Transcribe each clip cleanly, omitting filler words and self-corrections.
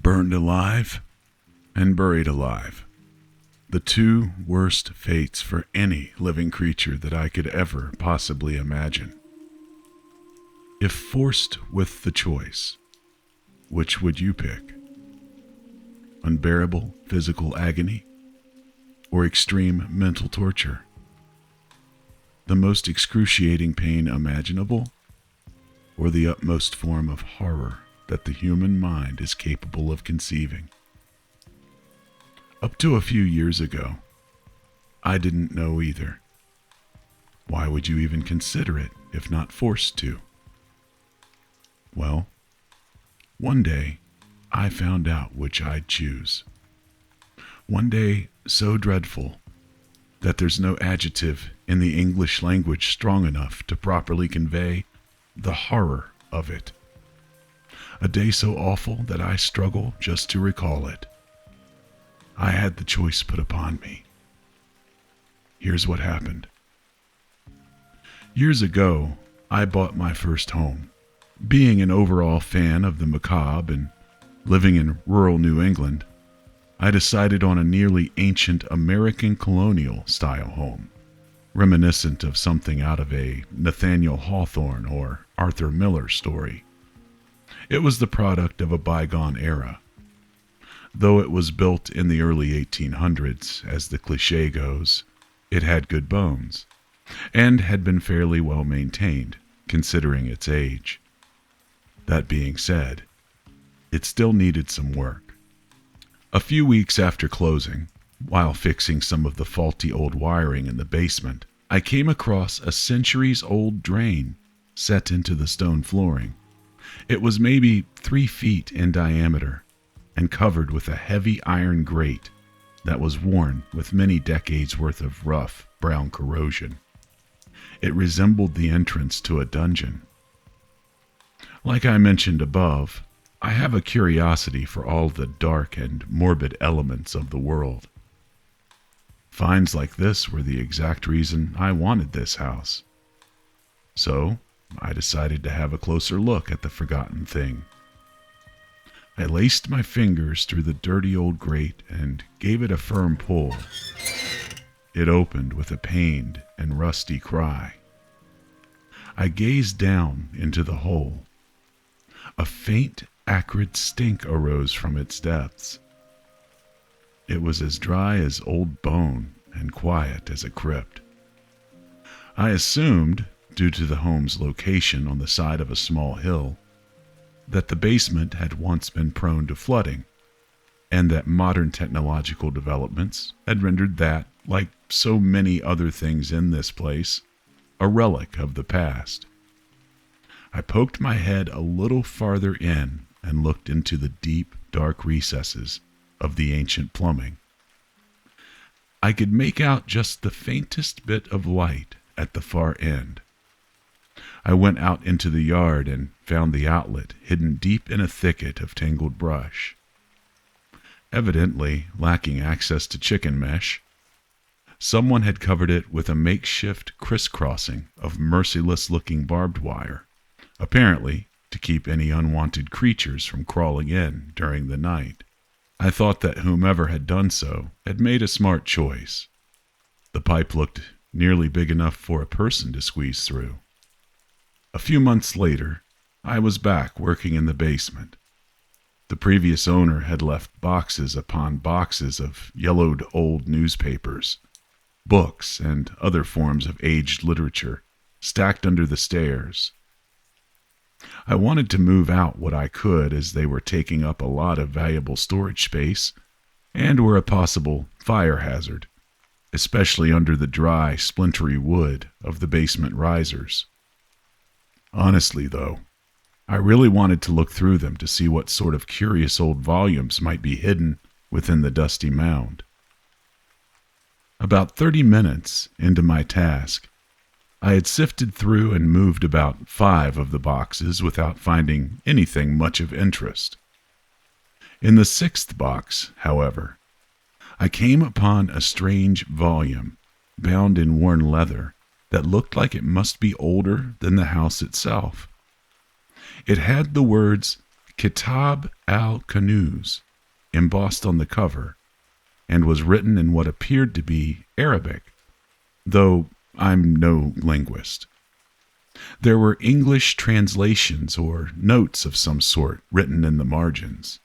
Burned alive and buried alive. The two worst fates for any living creature that I could ever possibly imagine. If forced with the choice, which would you pick? Unbearable physical agony or extreme mental torture? The most excruciating pain imaginable or the utmost form of horror that the human mind is capable of conceiving? Up to a few years ago, I didn't know either. Why would you even consider it if not forced to? Well, one day, I found out which I'd choose. One day so dreadful that there's no adjective in the English language strong enough to properly convey the horror of it. A day so awful that I struggle just to recall it. I had the choice put upon me. Here's what happened. Years ago, I bought my first home. Being an overall fan of the macabre and living in rural New England, I decided on a nearly ancient American colonial-style home, reminiscent of something out of a Nathaniel Hawthorne or Arthur Miller story. It was the product of a bygone era. Though it was built in the early 1800s, as the cliché goes, it had good bones, and had been fairly well maintained, considering its age. That being said, it still needed some work. A few weeks after closing, while fixing some of the faulty old wiring in the basement, I came across a centuries-old drain set into the stone flooring. It was maybe 3 feet in diameter, and covered with a heavy iron grate that was worn with many decades worth of rough brown corrosion. It resembled the entrance to a dungeon. Like I mentioned above, I have a curiosity for all the dark and morbid elements of the world. Finds like this were the exact reason I wanted this house. So, I decided to have a closer look at the forgotten thing. I laced my fingers through the dirty old grate and gave it a firm pull. It opened with a pained and rusty cry. I gazed down into the hole. A faint, acrid stink arose from its depths. It was as dry as old bone and quiet as a crypt. I assumed, due to the home's location on the side of a small hill, that the basement had once been prone to flooding, and that modern technological developments had rendered that, like so many other things in this place, a relic of the past. I poked my head a little farther in and looked into the deep, dark recesses of the ancient plumbing. I could make out just the faintest bit of light at the far end. I went out into the yard and found the outlet hidden deep in a thicket of tangled brush. Evidently lacking access to chicken mesh, someone had covered it with a makeshift crisscrossing of merciless-looking barbed wire, apparently to keep any unwanted creatures from crawling in during the night. I thought that whomever had done so had made a smart choice. The pipe looked nearly big enough for a person to squeeze through. A few months later, I was back working in the basement. The previous owner had left boxes upon boxes of yellowed old newspapers, books, and other forms of aged literature stacked under the stairs. I wanted to move out what I could, as they were taking up a lot of valuable storage space and were a possible fire hazard, especially under the dry, splintery wood of the basement risers. Honestly, though, I really wanted to look through them to see what sort of curious old volumes might be hidden within the dusty mound. About 30 minutes into my task, I had sifted through and moved about 5 of the boxes without finding anything much of interest. In the 6th box, however, I came upon a strange volume bound in worn leather that looked like it must be older than the house itself. It had the words Kitab al-Kanuz embossed on the cover, and was written in what appeared to be Arabic, though I'm no linguist. There were English translations or notes of some sort written in the margins.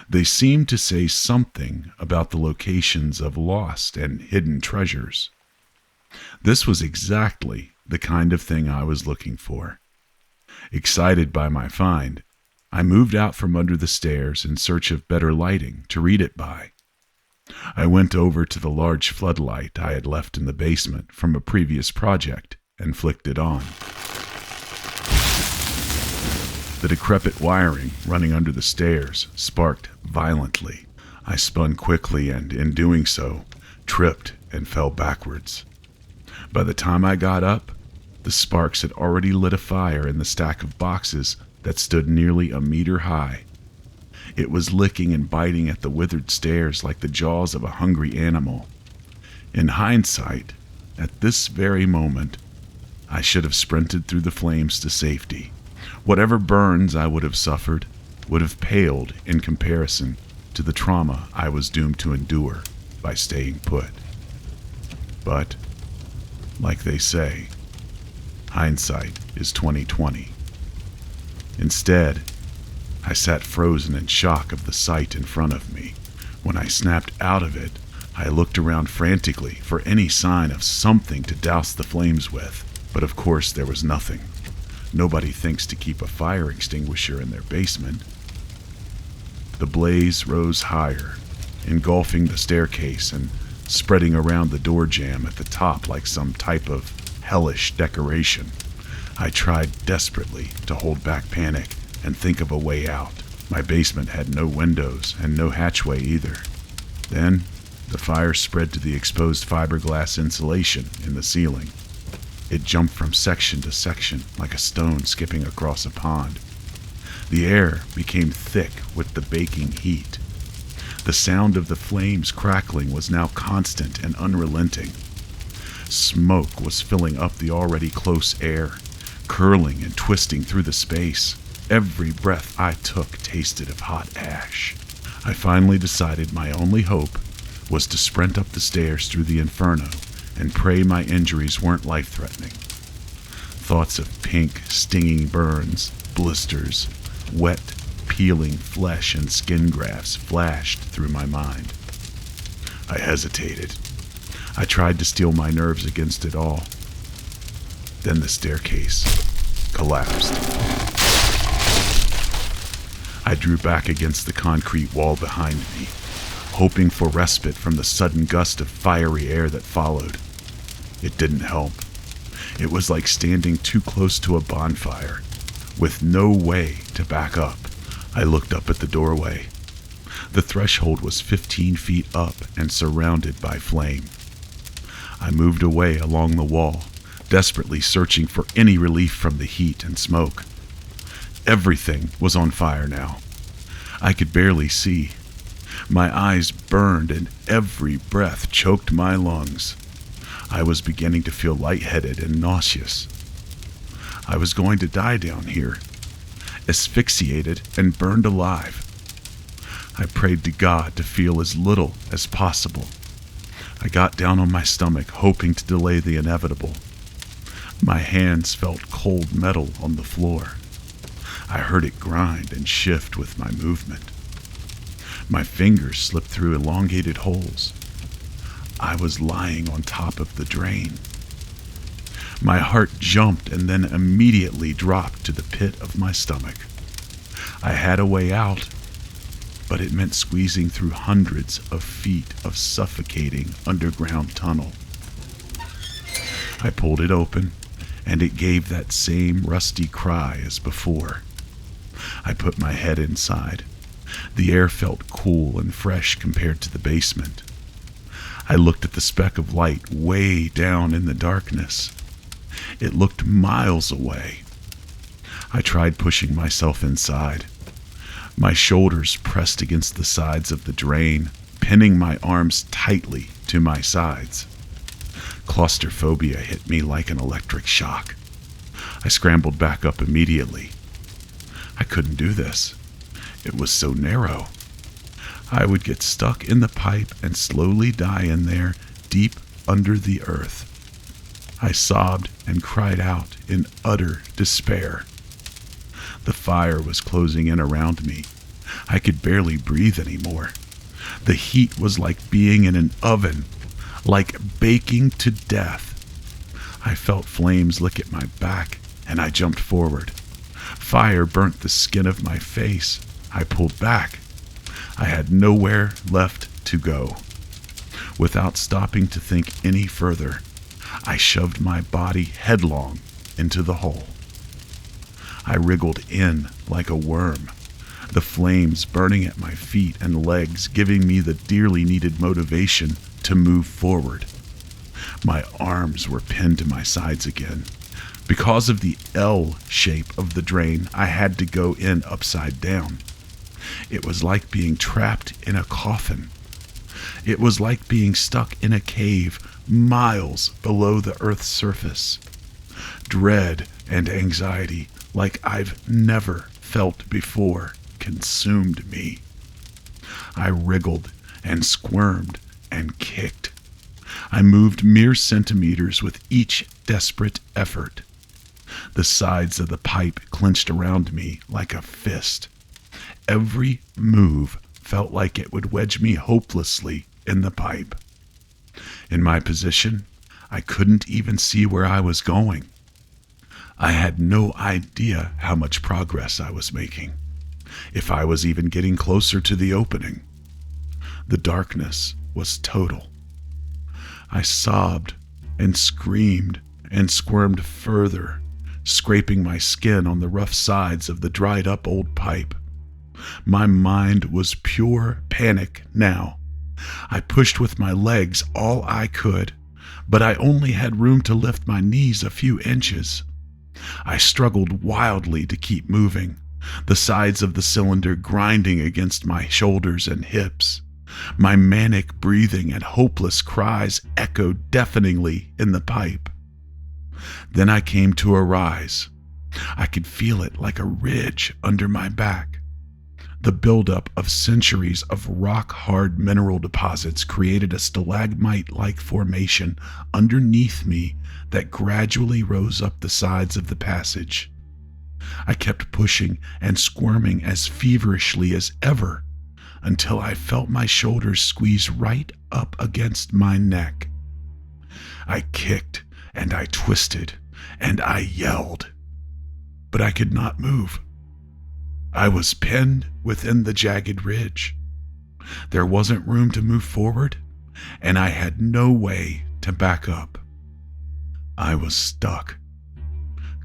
They seemed to say something about the locations of lost and hidden treasures. This was exactly the kind of thing I was looking for. Excited by my find, I moved out from under the stairs in search of better lighting to read it by. I went over to the large floodlight I had left in the basement from a previous project and flicked it on. The decrepit wiring running under the stairs sparked violently. I spun quickly and, in doing so, tripped and fell backwards. By the time I got up, the sparks had already lit a fire in the stack of boxes that stood nearly a meter high. It was licking and biting at the withered stairs like the jaws of a hungry animal. In hindsight, at this very moment, I should have sprinted through the flames to safety. Whatever burns I would have suffered would have paled in comparison to the trauma I was doomed to endure by staying put. But, like they say, hindsight is 20/20. Instead, I sat frozen in shock of the sight in front of me. When I snapped out of it, I looked around frantically for any sign of something to douse the flames with, but of course there was nothing. Nobody thinks to keep a fire extinguisher in their basement. The blaze rose higher, engulfing the staircase and spreading around the door jamb at the top like some type of hellish decoration. I tried desperately to hold back panic and think of a way out. My basement had no windows and no hatchway either. Then, the fire spread to the exposed fiberglass insulation in the ceiling. It jumped from section to section like a stone skipping across a pond. The air became thick with the baking heat. The sound of the flames crackling was now constant and unrelenting. Smoke was filling up the already close air, curling and twisting through the space. Every breath I took tasted of hot ash. I finally decided my only hope was to sprint up the stairs through the inferno and pray my injuries weren't life-threatening. Thoughts of pink, stinging burns, blisters, wet, peeling flesh and skin grafts flashed through my mind. I hesitated. I tried to steel my nerves against it all. Then the staircase collapsed. I drew back against the concrete wall behind me, hoping for respite from the sudden gust of fiery air that followed. It didn't help. It was like standing too close to a bonfire, with no way to back up. I looked up at the doorway. The threshold was 15 feet up and surrounded by flame. I moved away along the wall, desperately searching for any relief from the heat and smoke. Everything was on fire now. I could barely see. My eyes burned and every breath choked my lungs. I was beginning to feel lightheaded and nauseous. I was going to die down here, asphyxiated and burned alive. I prayed to God to feel as little as possible. I got down on my stomach, hoping to delay the inevitable. My hands felt cold metal on the floor. I heard it grind and shift with my movement. My fingers slipped through elongated holes. I was lying on top of the drain. My heart jumped and then immediately dropped to the pit of my stomach. I had a way out, but it meant squeezing through hundreds of feet of suffocating underground tunnel. I pulled it open, and it gave that same rusty cry as before. I put my head inside. The air felt cool and fresh compared to the basement. I looked at the speck of light way down in the darkness. It looked miles away. I tried pushing myself inside. My shoulders pressed against the sides of the drain, pinning my arms tightly to my sides. Claustrophobia hit me like an electric shock. I scrambled back up immediately. I couldn't do this. It was so narrow. I would get stuck in the pipe and slowly die in there, deep under the earth. I sobbed and cried out in utter despair. The fire was closing in around me. I could barely breathe anymore. The heat was like being in an oven, like baking to death. I felt flames lick at my back, and I jumped forward. Fire burnt the skin of my face. I pulled back. I had nowhere left to go. Without stopping to think any further, I shoved my body headlong into the hole. I wriggled in like a worm, the flames burning at my feet and legs, giving me the dearly needed motivation to move forward. My arms were pinned to my sides again. Because of the L shape of the drain, I had to go in upside down. It was like being trapped in a coffin. It was like being stuck in a cave miles below the Earth's surface. Dread and anxiety, like I've never felt before, consumed me. I wriggled and squirmed and kicked. I moved mere centimeters with each desperate effort. The sides of the pipe clenched around me like a fist. Every move felt like it would wedge me hopelessly in the pipe. In my position, I couldn't even see where I was going. I had no idea how much progress I was making, if I was even getting closer to the opening. The darkness was total. I sobbed and screamed and squirmed further, scraping my skin on the rough sides of the dried-up old pipe. My mind was pure panic now. I pushed with my legs all I could, but I only had room to lift my knees a few inches. I struggled wildly to keep moving, the sides of the cylinder grinding against my shoulders and hips. My manic breathing and hopeless cries echoed deafeningly in the pipe. Then I came to a rise. I could feel it like a ridge under my back. The buildup of centuries of rock-hard mineral deposits created a stalagmite-like formation underneath me that gradually rose up the sides of the passage. I kept pushing and squirming as feverishly as ever until I felt my shoulders squeeze right up against my neck. I kicked and I twisted and I yelled, but I could not move. I was pinned within the jagged ridge. There wasn't room to move forward, and I had no way to back up. I was stuck.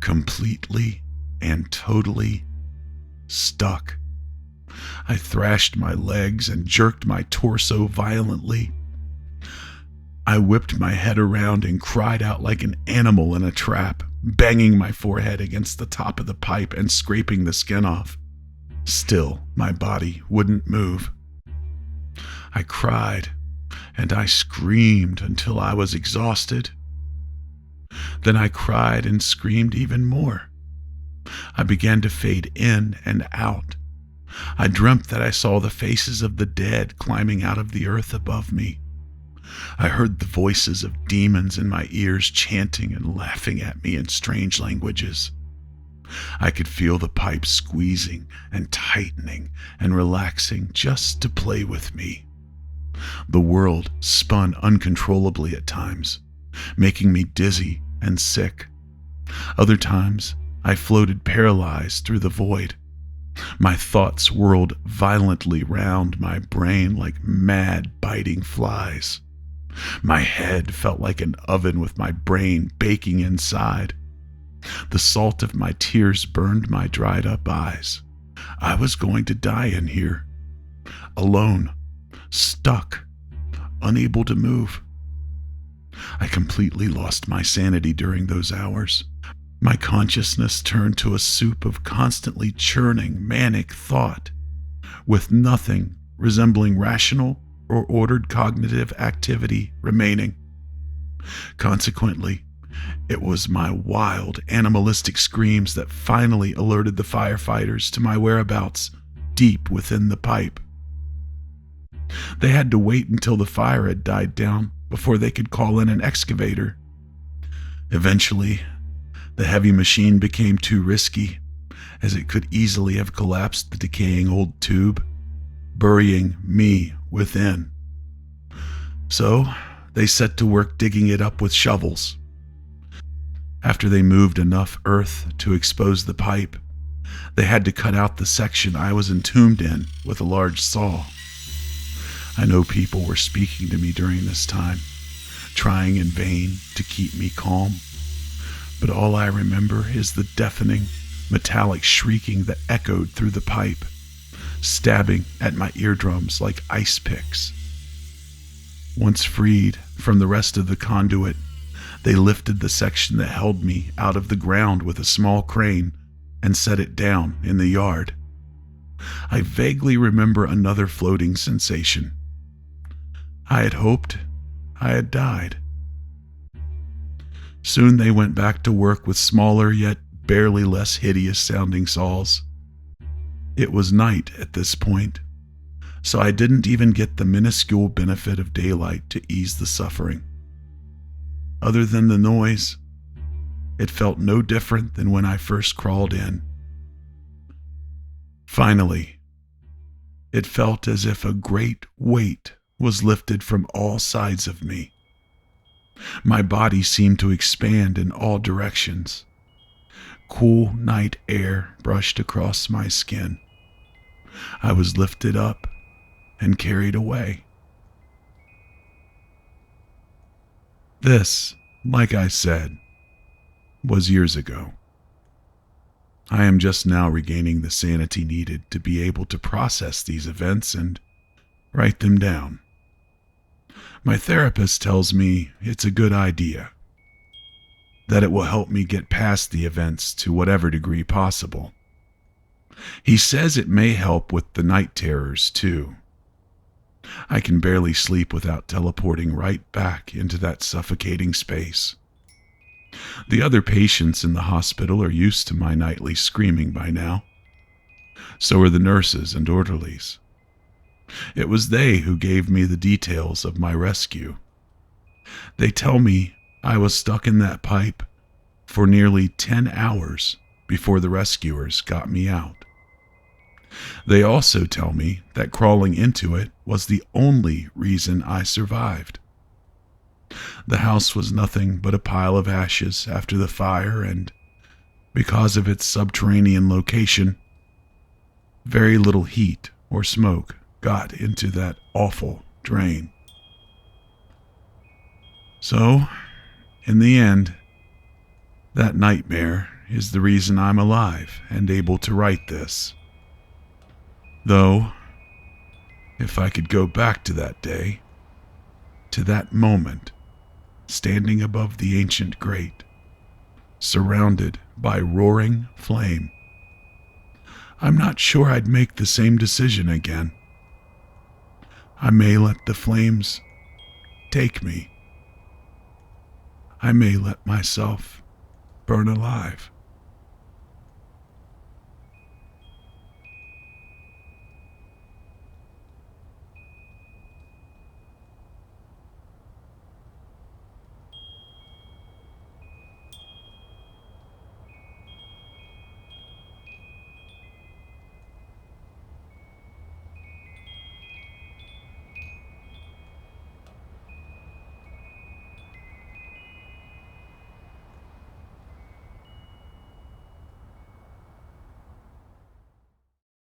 Completely and totally stuck. I thrashed my legs and jerked my torso violently. I whipped my head around and cried out like an animal in a trap, banging my forehead against the top of the pipe and scraping the skin off. Still, my body wouldn't move. I cried and I screamed until I was exhausted. Then I cried and screamed even more. I began to fade in and out. I dreamt that I saw the faces of the dead climbing out of the earth above me. I heard the voices of demons in my ears chanting and laughing at me in strange languages. I could feel the pipe squeezing and tightening and relaxing just to play with me. The world spun uncontrollably at times, making me dizzy and sick. Other times, I floated paralyzed through the void. My thoughts whirled violently round my brain like mad biting flies. My head felt like an oven with my brain baking inside. The salt of my tears burned my dried up eyes. I was going to die in here. Alone. Stuck. Unable to move. I completely lost my sanity during those hours. My consciousness turned to a soup of constantly churning, manic thought, with nothing resembling rational or ordered cognitive activity remaining. Consequently, it was my wild, animalistic screams that finally alerted the firefighters to my whereabouts deep within the pipe. They had to wait until the fire had died down before they could call in an excavator. Eventually, the heavy machine became too risky, as it could easily have collapsed the decaying old tube, burying me within. So, they set to work digging it up with shovels. After they moved enough earth to expose the pipe, they had to cut out the section I was entombed in with a large saw. I know people were speaking to me during this time, trying in vain to keep me calm, but all I remember is the deafening, metallic shrieking that echoed through the pipe, stabbing at my eardrums like ice picks. Once freed from the rest of the conduit, they lifted the section that held me out of the ground with a small crane and set it down in the yard. I vaguely remember another floating sensation. I had hoped I had died. Soon they went back to work with smaller yet barely less hideous sounding saws. It was night at this point, so I didn't even get the minuscule benefit of daylight to ease the suffering. Other than the noise, it felt no different than when I first crawled in. Finally, it felt as if a great weight was lifted from all sides of me. My body seemed to expand in all directions. Cool night air brushed across my skin. I was lifted up and carried away. This, like I said, was years ago. I am just now regaining the sanity needed to be able to process these events and write them down. My therapist tells me it's a good idea, that it will help me get past the events to whatever degree possible. He says it may help with the night terrors too. I can barely sleep without teleporting right back into that suffocating space. The other patients in the hospital are used to my nightly screaming by now. So are the nurses and orderlies. It was they who gave me the details of my rescue. They tell me I was stuck in that pipe for nearly 10 hours before the rescuers got me out. They also tell me that crawling into it was the only reason I survived. The house was nothing but a pile of ashes after the fire, and because of its subterranean location, very little heat or smoke got into that awful drain. So, in the end, that nightmare is the reason I'm alive and able to write this. Though, if I could go back to that day, to that moment, standing above the ancient grate, surrounded by roaring flame, I'm not sure I'd make the same decision again. I may let the flames take me. I may let myself burn alive.